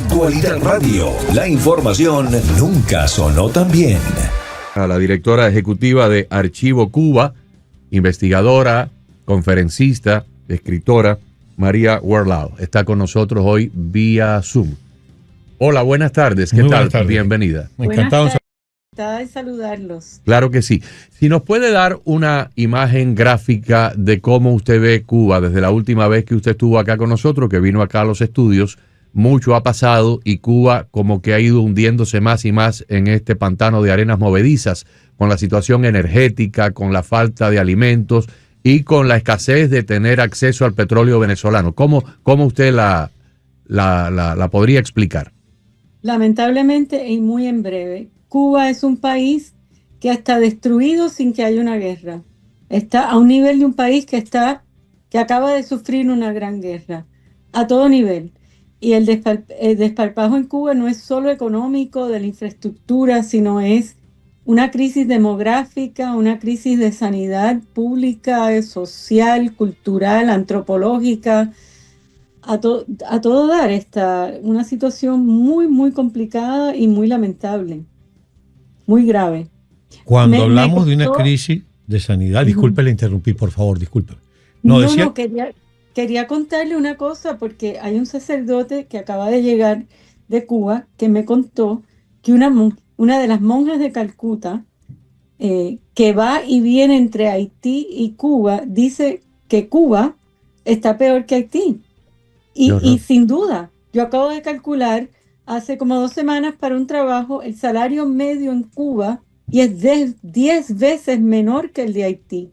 Actualidad Radio, la información nunca sonó tan bien. A la directora ejecutiva de Archivo Cuba, investigadora, conferencista, escritora, María Werlau, está con nosotros hoy vía Zoom. Hola, buenas tardes. ¿Qué tal? Bienvenida. Encantado de saludarlos. Claro que sí. Si nos puede dar una imagen gráfica de cómo usted ve Cuba desde la última vez que usted estuvo acá con nosotros, que vino acá a los estudios, mucho ha pasado y Cuba como que ha ido hundiéndose más y más en este pantano de arenas movedizas, con la situación energética, con la falta de alimentos y con la escasez de tener acceso al petróleo venezolano. ¿Cómo usted la podría explicar? Lamentablemente y muy en breve, Cuba es un país que está destruido sin que haya una guerra. Está a un nivel de un país que acaba de sufrir una gran guerra, a todo nivel. Y el desparpajo en Cuba no es solo económico, de la infraestructura, sino es una crisis demográfica, una crisis de sanidad pública, social, cultural, antropológica. A todo dar, está una situación muy, muy complicada y muy lamentable, muy grave. Cuando hablamos de una crisis de sanidad, disculpe, le interrumpí, por favor, disculpe. Quería contarle una cosa, porque hay un sacerdote que acaba de llegar de Cuba que me contó que una de las monjas de Calcuta, que va y viene entre Haití y Cuba, dice que Cuba está peor que Haití. Y sin duda, yo acabo de calcular hace como 2 semanas para un trabajo el salario medio en Cuba y es 10 veces menor que el de Haití.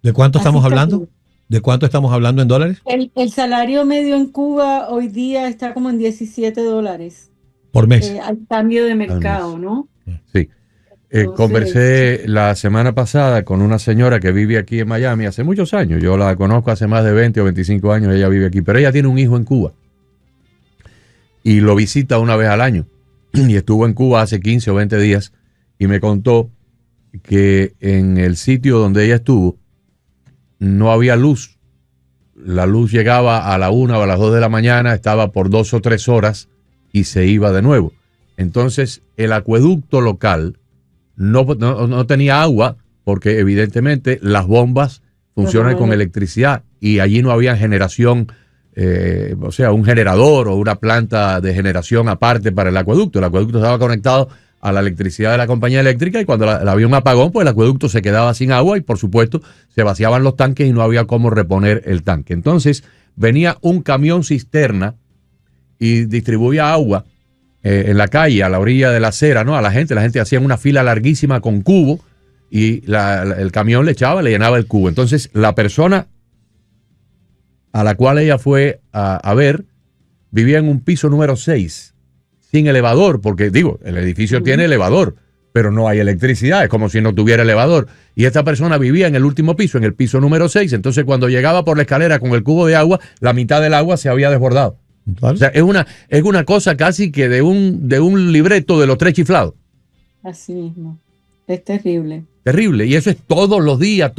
¿De cuánto estamos hablando? ¿De cuánto estamos hablando en dólares? El salario medio en Cuba hoy día está como en $17 por mes. Al cambio de mercado, ¿no? Sí. Conversé la semana pasada con una señora que vive aquí en Miami hace muchos años. Yo la conozco hace más de 20 o 25 años, ella vive aquí, pero ella tiene un hijo en Cuba y lo visita una vez al año. Y estuvo en Cuba hace 15 o 20 días y me contó que en el sitio donde ella estuvo no había luz. La luz llegaba a la 1 o a las 2 de la mañana, estaba por 2 o 3 horas y se iba de nuevo. Entonces el acueducto local no tenía agua porque evidentemente las bombas funcionan con electricidad y allí no había generación, o sea, un generador o una planta de generación aparte para el acueducto. El acueducto estaba conectado a la electricidad de la compañía eléctrica y cuando había un apagón, pues el acueducto se quedaba sin agua y por supuesto se vaciaban los tanques y no había cómo reponer el tanque. Entonces venía un camión cisterna y distribuía agua en la calle, a la orilla de la acera, ¿no? A la gente hacía una fila larguísima con cubo y el camión le llenaba el cubo. Entonces la persona a la cual ella fue a ver vivía en un piso número 6, sin elevador, porque digo, el edificio tiene elevador, pero no hay electricidad, es como si no tuviera elevador. Y esta persona vivía en el último piso, en el piso número 6, entonces cuando llegaba por la escalera con el cubo de agua, la mitad del agua se había desbordado. ¿Vale? O sea, es una cosa casi que de un libreto de Los Tres Chiflados. Así mismo. Es terrible. Terrible. Y eso es todos los días,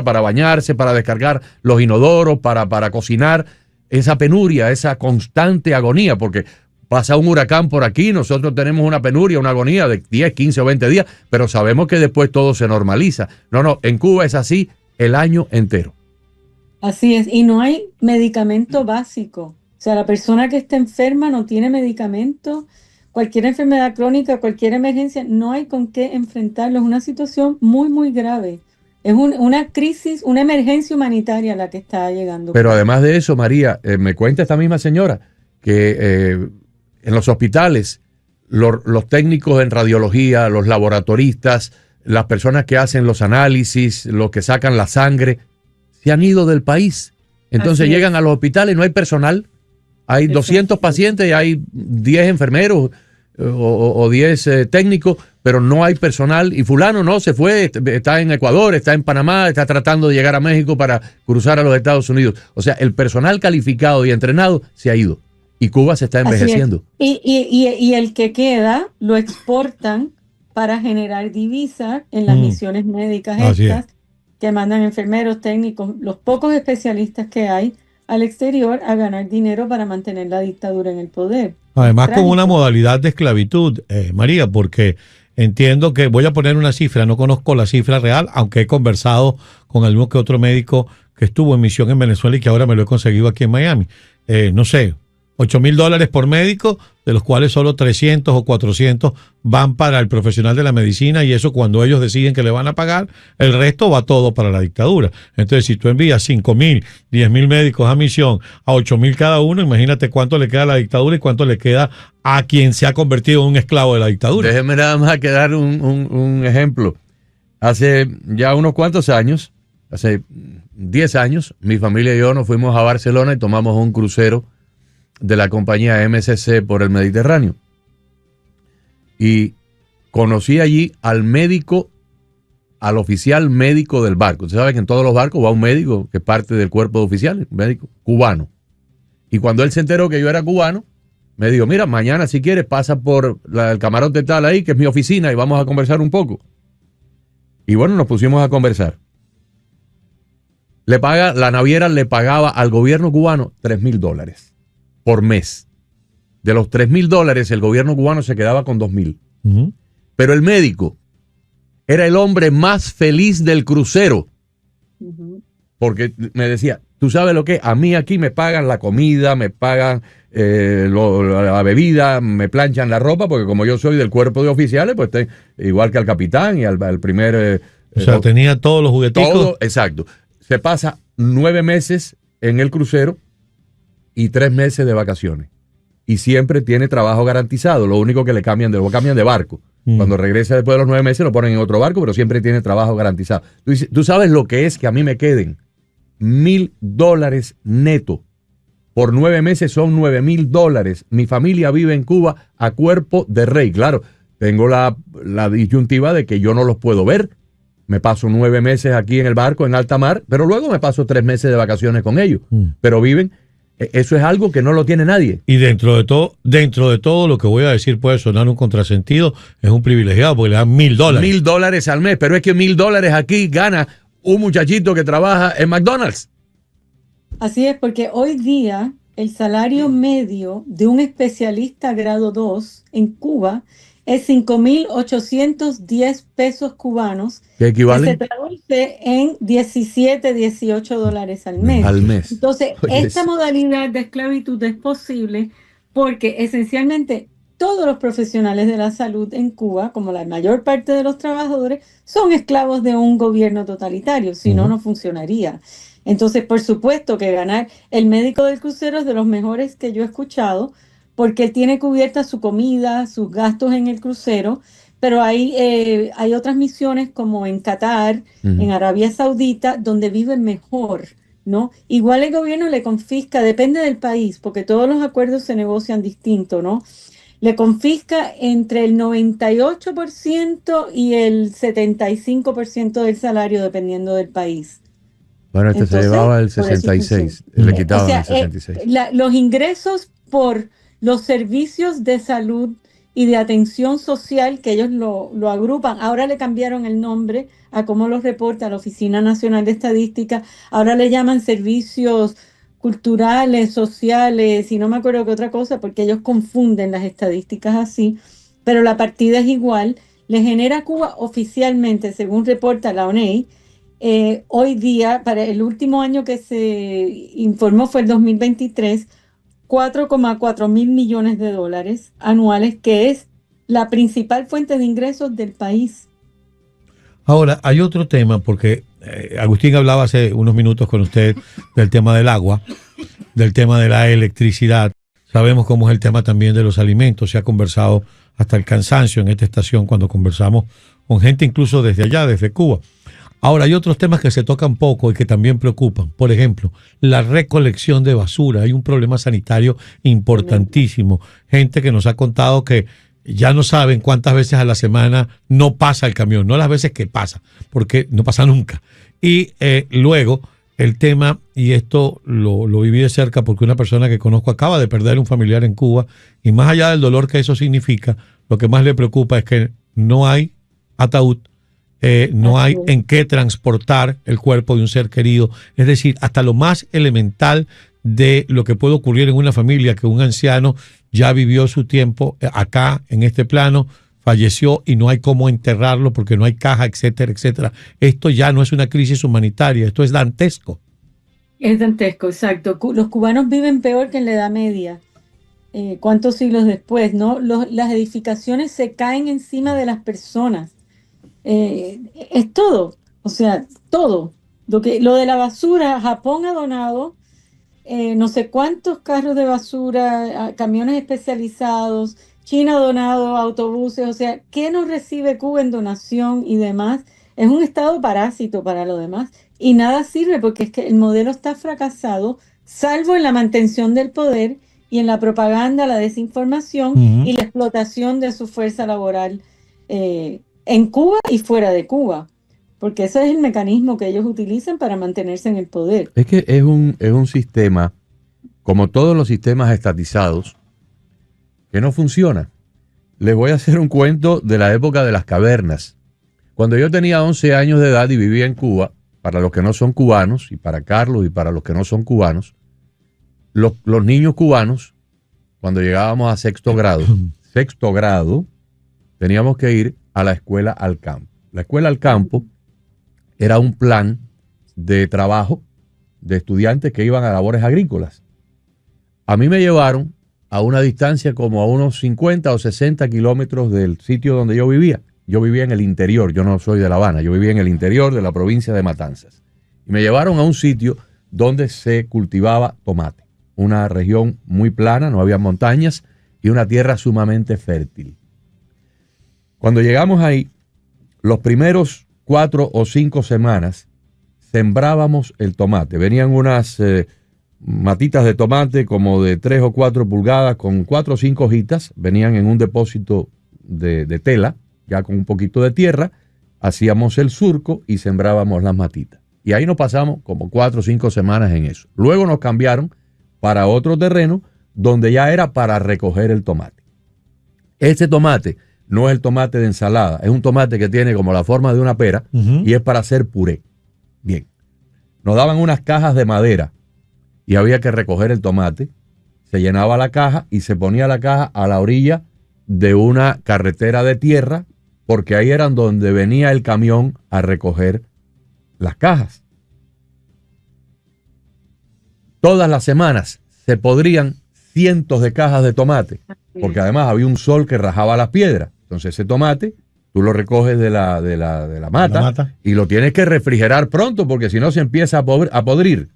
para bañarse, para descargar los inodoros, para cocinar. Esa penuria, esa constante agonía, porque pasa un huracán por aquí, nosotros tenemos una penuria, una agonía de 10, 15 o 20 días, pero sabemos que después todo se normaliza. No, en Cuba es así el año entero. Así es. Y no hay medicamento básico. O sea, la persona que está enferma no tiene medicamento, cualquier enfermedad crónica, cualquier emergencia, no hay con qué enfrentarlo. Es una situación muy, muy grave. Es una crisis, una emergencia humanitaria la que está llegando. Pero además de eso, María, me cuenta esta misma señora que en los hospitales, los técnicos en radiología, los laboratoristas, las personas que hacen los análisis, los que sacan la sangre, se han ido del país. Entonces llegan a los hospitales y no hay personal. Hay 200 pacientes y hay 10 enfermeros o 10 técnicos, pero no hay personal. Y fulano no, se fue, está en Ecuador, está en Panamá, está tratando de llegar a México para cruzar a los Estados Unidos. O sea, el personal calificado y entrenado se ha ido. Y Cuba se está envejeciendo. Y el que queda lo exportan para generar divisas en las misiones médicas estas, que mandan enfermeros, técnicos, los pocos especialistas que hay al exterior a ganar dinero para mantener la dictadura en el poder. Además, como una modalidad de esclavitud, María, porque entiendo que, voy a poner una cifra, no conozco la cifra real, aunque he conversado con algún que otro médico que estuvo en misión en Venezuela y que ahora me lo he conseguido aquí en Miami. No sé, $8,000 por médico, de los cuales solo 300 o 400 van para el profesional de la medicina, y eso cuando ellos deciden que le van a pagar, el resto va todo para la dictadura. Entonces, si tú envías 5,000, 10,000 médicos a misión, a 8,000 cada uno, imagínate cuánto le queda a la dictadura y cuánto le queda a quien se ha convertido en un esclavo de la dictadura. Déjeme nada más que dar un ejemplo. Hace ya unos cuantos años, hace 10 años, mi familia y yo nos fuimos a Barcelona y tomamos un crucero de la compañía MSC por el Mediterráneo. Y conocí allí al médico, al oficial médico del barco. Usted sabe que en todos los barcos va un médico que es parte del cuerpo de oficiales, un médico cubano. Y cuando él se enteró que yo era cubano, me dijo, mira, mañana si quieres pasa por el camarote tal ahí, que es mi oficina, y vamos a conversar un poco. Y bueno, nos pusimos a conversar. La naviera le pagaba al gobierno cubano $3,000 por mes. De los $3,000, el gobierno cubano se quedaba con 2,000. Uh-huh. Pero el médico era el hombre más feliz del crucero. Uh-huh. Porque me decía, ¿tú sabes lo que? A mí aquí me pagan la comida, me pagan la bebida, me planchan la ropa, porque como yo soy del cuerpo de oficiales, pues igual que al capitán y al primer... o sea, tenía todos los jugueticos. Todo, exacto. Se pasa 9 meses en el crucero y 3 meses de vacaciones. Y siempre tiene trabajo garantizado. Lo único que lo cambian de barco. Cuando regresa después de los 9 meses lo ponen en otro barco, pero siempre tiene trabajo garantizado. Tú sabes lo que es que a mí me queden $1,000 neto. Por 9 meses son $9,000. Mi familia vive en Cuba a cuerpo de rey. Claro, tengo la disyuntiva de que yo no los puedo ver. Me paso 9 meses aquí en el barco, en alta mar, pero luego me paso 3 meses de vacaciones con ellos. Pero viven, eso es algo que no lo tiene nadie. Y dentro de todo lo que voy a decir puede sonar un contrasentido, es un privilegiado porque le dan $1,000. $1,000 al mes, pero es que $1,000 aquí gana un muchachito que trabaja en McDonald's. Así es, porque hoy día el salario medio de un especialista grado 2 en Cuba es 5,810 pesos cubanos, ¿Qué equivale? que se traduce en $17, $18 al mes. Al mes. Entonces, Oye, esta modalidad de esclavitud es posible porque esencialmente todos los profesionales de la salud en Cuba, como la mayor parte de los trabajadores, son esclavos de un gobierno totalitario, si no, no funcionaría. Entonces, por supuesto que ganar el médico del crucero es de los mejores que yo he escuchado, porque él tiene cubierta su comida, sus gastos en el crucero, pero hay otras misiones como en Qatar, en Arabia Saudita, donde viven mejor, ¿no? Igual el gobierno le confisca, depende del país, porque todos los acuerdos se negocian distinto, ¿no? Le confisca entre el 98% y el 75% del salario, dependiendo del país. Bueno, Entonces, se llevaba el 66, le quitaban el 66. Los ingresos por los servicios de salud y de atención social, que ellos lo agrupan, ahora le cambiaron el nombre a cómo lo reporta la Oficina Nacional de Estadística, ahora le llaman servicios culturales, sociales, y no me acuerdo qué otra cosa, porque ellos confunden las estadísticas así, pero la partida es igual. Le genera a Cuba oficialmente, según reporta la ONEI, hoy día, para el último año que se informó fue el 2023, $4,4 mil millones anuales, que es la principal fuente de ingresos del país. Ahora, hay otro tema, porque Agustín hablaba hace unos minutos con usted del tema del agua, del tema de la electricidad. Sabemos cómo es el tema también de los alimentos. Se ha conversado hasta el cansancio en esta estación cuando conversamos con gente incluso desde allá, desde Cuba. Ahora, hay otros temas que se tocan poco y que también preocupan. Por ejemplo, la recolección de basura. Hay un problema sanitario importantísimo. Gente que nos ha contado que ya no saben cuántas veces a la semana no pasa el camión, no las veces que pasa, porque no pasa nunca. Y luego el tema, y esto lo viví de cerca porque una persona que conozco acaba de perder un familiar en Cuba, y más allá del dolor que eso significa, lo que más le preocupa es que no hay ataúd, no hay en qué transportar el cuerpo de un ser querido. Es decir, hasta lo más elemental de lo que puede ocurrir en una familia, que un anciano ya vivió su tiempo acá, en este plano, falleció y no hay cómo enterrarlo porque no hay caja, etcétera, etcétera. Esto ya no es una crisis humanitaria, esto es dantesco. Es dantesco, exacto. Los cubanos viven peor que en la Edad Media. ¿Cuántos siglos después, no? Las edificaciones se caen encima de las personas. Es todo, o sea, todo. Lo de la basura, Japón ha donado no sé cuántos carros de basura, camiones especializados, China ha donado autobuses, o sea, ¿qué nos recibe Cuba en donación y demás? Es un estado parásito para lo demás y nada sirve porque es que el modelo está fracasado, salvo en la mantención del poder y en la propaganda, la desinformación y la explotación de su fuerza laboral en Cuba y fuera de Cuba. Porque ese es el mecanismo que ellos utilizan para mantenerse en el poder. Es que es un sistema, como todos los sistemas estatizados, que no funciona. Les voy a hacer un cuento de la época de las cavernas. Cuando yo tenía 11 años de edad y vivía en Cuba, para los que no son cubanos, y para Carlos y para los que no son cubanos, los niños cubanos, cuando llegábamos a sexto grado, teníamos que ir a la escuela al campo. La escuela al campo era un plan de trabajo de estudiantes que iban a labores agrícolas. A mí me llevaron a una distancia como a unos 50 o 60 kilómetros del sitio donde yo vivía. Yo vivía en el interior, yo no soy de La Habana, yo vivía en el interior de la provincia de Matanzas. Y me llevaron a un sitio donde se cultivaba tomate. Una región muy plana, no había montañas y una tierra sumamente fértil. Cuando llegamos ahí, los primeros 4 o 5 semanas sembrábamos el tomate. Venían unas matitas de tomate como de 3 o 4 pulgadas con 4 o 5 hojitas. Venían en un depósito de tela, ya con un poquito de tierra. Hacíamos el surco y sembrábamos las matitas. Y ahí nos pasamos como 4 o 5 semanas en eso. Luego nos cambiaron para otro terreno donde ya era para recoger el tomate. Este tomate no es el tomate de ensalada, es un tomate que tiene como la forma de una pera y es para hacer puré. Bien, nos daban unas cajas de madera y había que recoger el tomate, se llenaba la caja y se ponía la caja a la orilla de una carretera de tierra porque ahí eran donde venía el camión a recoger las cajas. Todas las semanas se podrían cientos de cajas de tomate porque además había un sol que rajaba las piedras. Entonces ese tomate tú lo recoges de la mata y lo tienes que refrigerar pronto porque si no se empieza a podrir.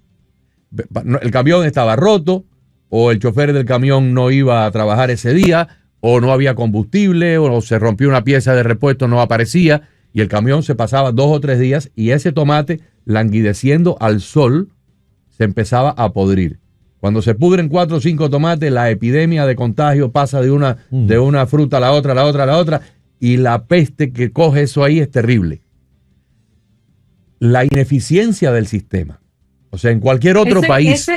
El camión estaba roto o el chofer del camión no iba a trabajar ese día o no había combustible o se rompió una pieza de repuesto, no aparecía y el camión se pasaba 2 o 3 días y ese tomate languideciendo al sol se empezaba a podrir. Cuando se pudren 4 o 5 tomates, la epidemia de contagio pasa de una fruta a la otra, a la otra, a la otra, y la peste que coge eso ahí es terrible. La ineficiencia del sistema. O sea, en cualquier otro país.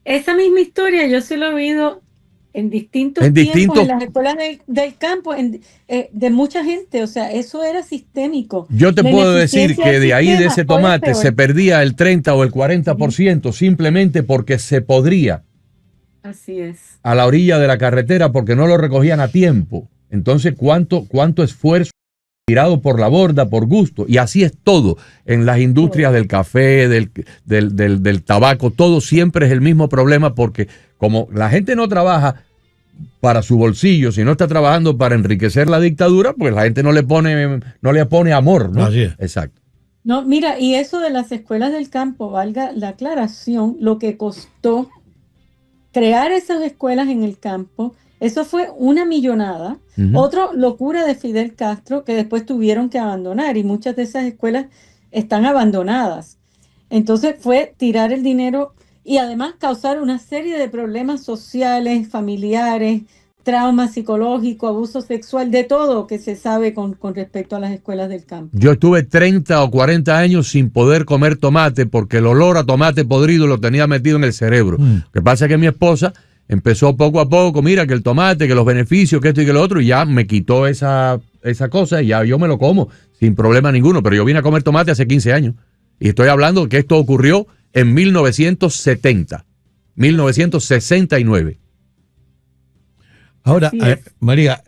Esa misma historia yo se lo he oído en distintos tiempos en las escuelas del campo, de mucha gente. O sea, eso era sistémico. Yo te puedo decir que de ahí de ese tomate se perdía el 30 o el 40% simplemente porque se podría. Así es. A la orilla de la carretera porque no lo recogían a tiempo. Entonces, ¿cuánto esfuerzo tirado por la borda, por gusto? Y así es todo. En las industrias del café, del tabaco, todo siempre es el mismo problema porque como la gente no trabaja para su bolsillo, sino está trabajando para enriquecer la dictadura, pues la gente no le pone amor, ¿no? Así es. Exacto. No, mira, y eso de las escuelas del campo, valga la aclaración, lo que costó crear esas escuelas en el campo, eso fue una millonada. Otra locura de Fidel Castro que después tuvieron que abandonar y muchas de esas escuelas están abandonadas. Entonces fue tirar el dinero y además causar una serie de problemas sociales, familiares, trauma psicológico, abuso sexual, de todo que se sabe con respecto a las escuelas del campo. Yo estuve 30 o 40 años sin poder comer tomate porque el olor a tomate podrido lo tenía metido en el cerebro. Lo que pasa es que mi esposa empezó poco a poco, mira que el tomate, que los beneficios, que esto y que lo otro, y ya me quitó esa cosa y ya yo me lo como sin problema ninguno. Pero yo vine a comer tomate hace 15 años y estoy hablando que esto ocurrió en 1970. 1969. Ahora, María,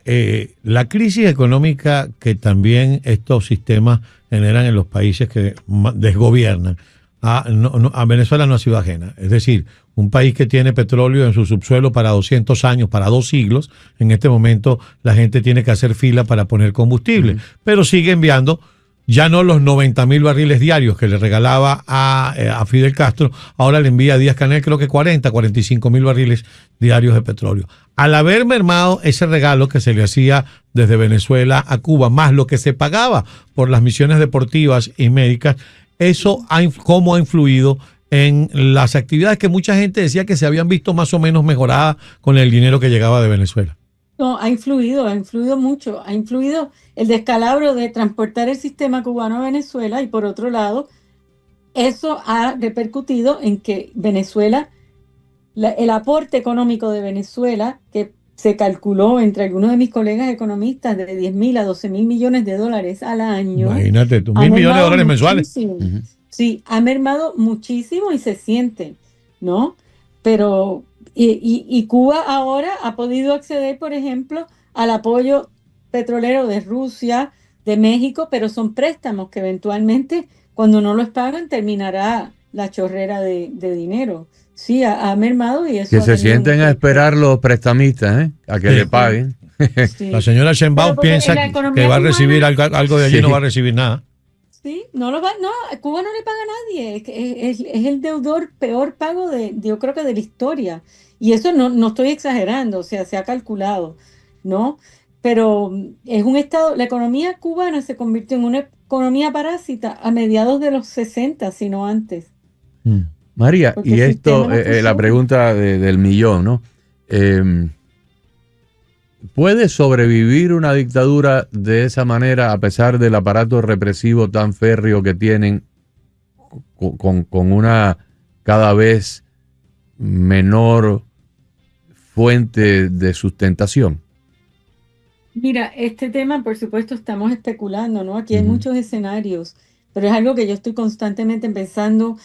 la crisis económica que también estos sistemas generan en los países que desgobiernan, a Venezuela no ha sido ajena. Es decir, un país que tiene petróleo en su subsuelo para 200 años, para 2 siglos, en este momento la gente tiene que hacer fila para poner combustible, pero sigue enviando ya no los 90.000 barriles diarios que le regalaba a Fidel Castro, ahora le envía a Díaz-Canel creo que 45.000 barriles diarios de petróleo. Al haber mermado ese regalo que se le hacía desde Venezuela a Cuba, más lo que se pagaba por las misiones deportivas y médicas, eso cómo ha influido en las actividades que mucha gente decía que se habían visto más o menos mejoradas con el dinero que llegaba de Venezuela. No, ha influido mucho, ha influido el descalabro de transportar el sistema cubano a Venezuela y por otro lado, eso ha repercutido en que Venezuela, el aporte económico de Venezuela, que se calculó entre algunos de mis colegas economistas de 10.000 a 12.000 millones de dólares al año. Imagínate tú, 1.000 millones de dólares mensuales. Sí, ha mermado muchísimo y se siente, ¿no? Pero... Y Cuba ahora ha podido acceder, por ejemplo, al apoyo petrolero de Rusia, de México, pero son préstamos que eventualmente, cuando no los pagan, terminará la chorrera de dinero. Sí, ha mermado y eso. Que se sienten a esperar los prestamistas, a que le paguen. Sí. La señora Sheinbaum piensa que va a recibir algo de allí, no va a recibir nada. Sí, Cuba no le paga a nadie, es el deudor peor pago yo creo que de la historia, y eso no estoy exagerando, o sea, se ha calculado, ¿no? Pero es un estado, la economía cubana se convirtió en una economía parásita a mediados de los 60, si no antes. María, Porque y esto, la pregunta del millón, ¿no? ¿Puede sobrevivir una dictadura de esa manera a pesar del aparato represivo tan férreo que tienen con una cada vez menor fuente de sustentación? Mira, este tema, por supuesto, estamos especulando, ¿no? Aquí hay muchos escenarios, pero es algo que yo estoy constantemente pensando,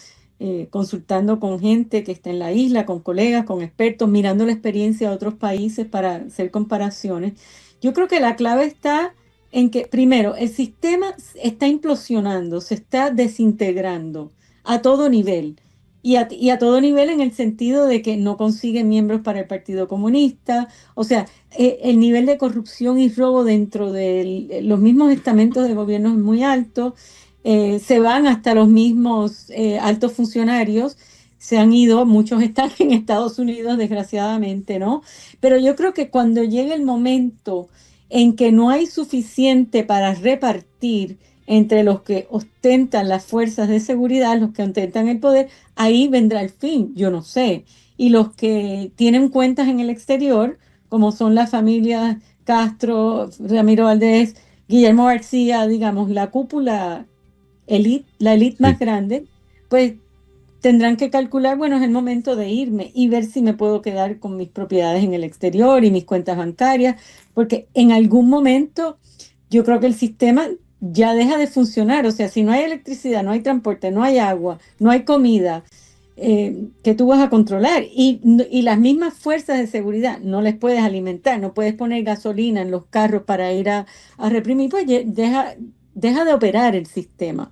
consultando con gente que está en la isla, con colegas, con expertos, mirando la experiencia de otros países para hacer comparaciones. Yo creo que la clave está en que, primero, el sistema está implosionando, se está desintegrando a todo nivel. Y a todo nivel en el sentido de que no consiguen miembros para el Partido Comunista. O sea, el nivel de corrupción y robo dentro de los mismos estamentos de gobierno es muy alto. Se van hasta los mismos altos funcionarios. Se han ido, muchos están en Estados Unidos, desgraciadamente, ¿no? Pero yo creo que cuando llegue el momento en que no hay suficiente para repartir entre los que ostentan las fuerzas de seguridad, los que ostentan el poder, ahí vendrá el fin, yo no sé. Y los que tienen cuentas en el exterior, como son las familias Castro, Ramiro Valdés, Guillermo García, digamos, la cúpula la élite más grande, pues tendrán que calcular, bueno, es el momento de irme y ver si me puedo quedar con mis propiedades en el exterior y mis cuentas bancarias, porque en algún momento yo creo que el sistema ya deja de funcionar. O sea, si no hay electricidad, no hay transporte, no hay agua, no hay comida, que tú vas a controlar. Y las mismas fuerzas de seguridad no les puedes alimentar, no puedes poner gasolina en los carros para ir a reprimir, pues deja de operar el sistema.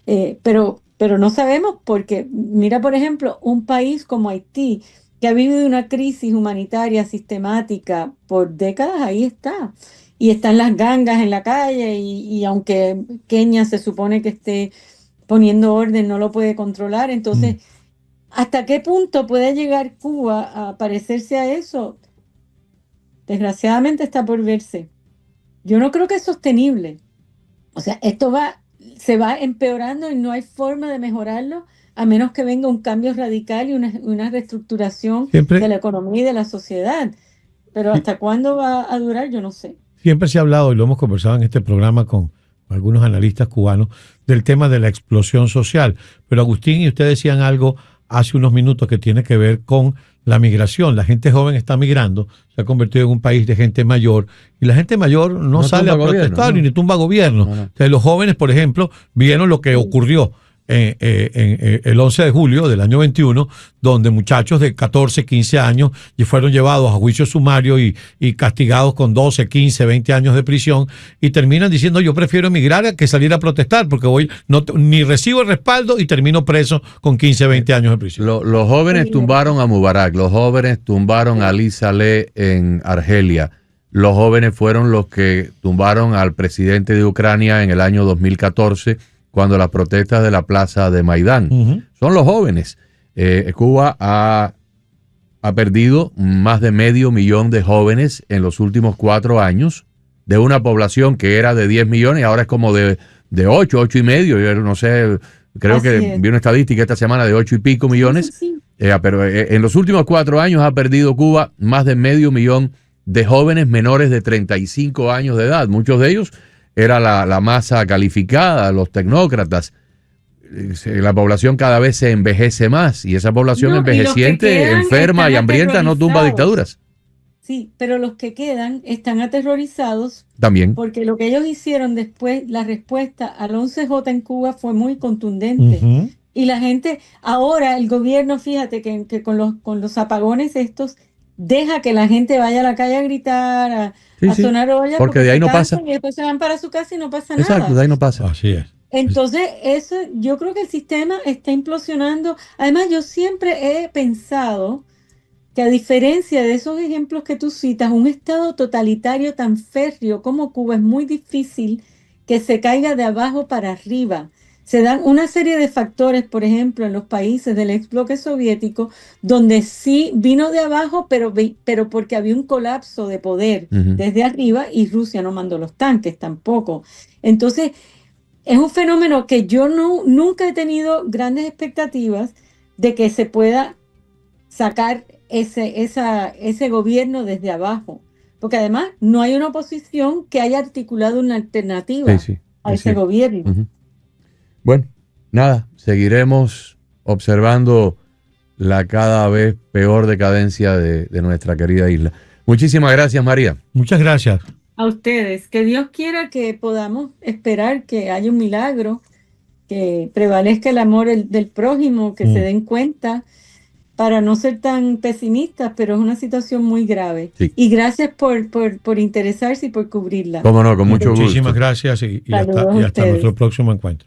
Pero no sabemos porque, mira, por ejemplo, un país como Haití, que ha vivido una crisis humanitaria sistemática por décadas, ahí está. Y están las gangas en la calle y aunque Kenia se supone que esté poniendo orden, no lo puede controlar. Entonces, ¿hasta qué punto puede llegar Cuba a parecerse a eso? Desgraciadamente está por verse. Yo no creo que es sostenible. O sea, se va empeorando y no hay forma de mejorarlo a menos que venga un cambio radical y una reestructuración de la economía y de la sociedad. Pero ¿hasta cuándo va a durar? Yo no sé. Siempre se ha hablado, y lo hemos conversado en este programa con algunos analistas cubanos, del tema de la explosión social. Pero Agustín y ustedes decían algo hace unos minutos que tiene que ver con la migración. La gente joven está migrando, se ha convertido en un país de gente mayor, y la gente mayor no sale a protestar ni tumba gobierno. Entonces, los jóvenes, por ejemplo, vieron lo que ocurrió el 11 de julio del año 21, donde muchachos de 14, 15 años y fueron llevados a juicio sumario y castigados con 12, 15, 20 años de prisión, y terminan diciendo: yo prefiero emigrar a que salir a protestar porque ni recibo el respaldo y termino preso con 15, 20 años de prisión. Los jóvenes tumbaron a Mubarak, los jóvenes tumbaron a Ali Saleh en Argelia, los jóvenes fueron los que tumbaron al presidente de Ucrania en el año 2014, cuando las protestas de la plaza de Maidán. Son los jóvenes. Cuba ha perdido más de 500,000 de jóvenes en los últimos 4 años, de una población que era de 10 millones, ahora es como de 8 y medio, yo no sé, creo que vi una estadística esta semana de 8 y pico millones, Sí. Pero en los últimos 4 años ha perdido Cuba más de 500,000 de jóvenes menores de 35 años de edad, muchos de ellos era la masa calificada, los tecnócratas. La población cada vez se envejece más y esa población envejeciente, enferma y hambrienta no tumba dictaduras. Sí, pero los que quedan están aterrorizados También. porque lo que ellos hicieron después, la respuesta al 11J en Cuba fue muy contundente. Y la gente, ahora el gobierno, fíjate que con los apagones estos, deja que la gente vaya a la calle a gritar, a sonar olla, porque de ahí no pasa. Y después se van para su casa y no pasa Exacto, nada. de ahí no pasa. Así es. Entonces, eso, yo creo que el sistema está implosionando. Además, yo siempre he pensado que, a diferencia de esos ejemplos que tú citas, un estado totalitario tan férreo como Cuba es muy difícil que se caiga de abajo para arriba. Se dan una serie de factores, por ejemplo, en los países del ex bloque soviético, donde sí vino de abajo, pero porque había un colapso de poder desde arriba y Rusia no mandó los tanques tampoco. Entonces, es un fenómeno que yo nunca he tenido grandes expectativas de que se pueda sacar ese gobierno desde abajo. Porque además no hay una oposición que haya articulado una alternativa a ese gobierno. Bueno, nada, seguiremos observando la cada vez peor decadencia de nuestra querida isla. Muchísimas gracias, María. Muchas gracias. A ustedes. Que Dios quiera que podamos esperar que haya un milagro, que prevalezca el amor del prójimo, que se den cuenta, para no ser tan pesimistas, pero es una situación muy grave. Sí. Y gracias por interesarse y por cubrirla. Cómo no, con mucho gusto. Muchísimas gracias y hasta nuestro próximo encuentro.